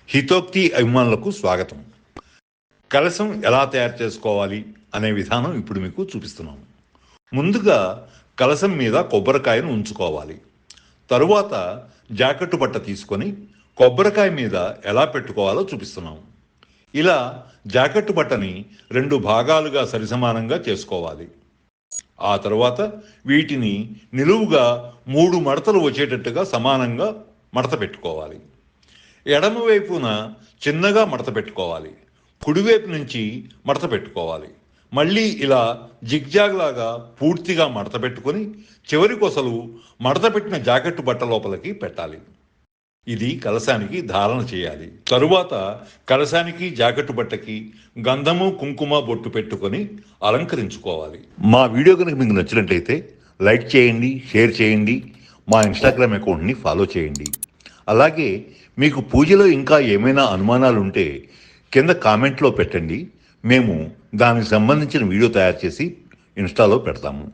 హితోక్తి అభిమానులకు స్వాగతం. కలశం ఎలా తయారు చేసుకోవాలి అనే విధానం ఇప్పుడు మీకు చూపిస్తున్నాము. ముందుగా కలశం మీద కొబ్బరికాయను ఉంచుకోవాలి. తరువాత జాకెట్టు బట్ట తీసుకొని కొబ్బరికాయ మీద ఎలా పెట్టుకోవాలో చూపిస్తున్నాము. ఇలా జాకెట్టు బట్టని 2 భాగాలుగా సరిసమానంగా చేసుకోవాలి. ఆ తరువాత వీటిని నిలువుగా 3 మడతలు వచ్చేటట్టుగా సమానంగా మడత పెట్టుకోవాలి. ఎడమ వైపున చిన్నగా మడత పెట్టుకోవాలి. కుడివైపు నుంచి మడత పెట్టుకోవాలి. మళ్ళీ ఇలా జిగ్జాగ్ లాగా పూర్తిగా మడత పెట్టుకొని చివరి కొసలు మడత పెట్టిన జాకెట్టు బట్ట లోపలికి పెట్టాలి. ఇది కలశానికి ధారణ చేయాలి. తరువాత కలశానికి జాకెట్టు బట్టకి గంధము కుంకుమ బొట్టు పెట్టుకొని అలంకరించుకోవాలి. మా వీడియో కనుక మీకు నచ్చినట్లయితే లైక్ చేయండి, షేర్ చేయండి, మా ఇన్స్టాగ్రామ్ అకౌంట్ని ఫాలో చేయండి. అలాగే మీకు పూజలో ఇంకా ఏమైనా అనుమానాలు ఉంటే కింద కామెంట్లో పెట్టండి. మేము దానికి సంబంధించిన వీడియో తయారు చేసి ఇన్స్టాలో పెడతాము.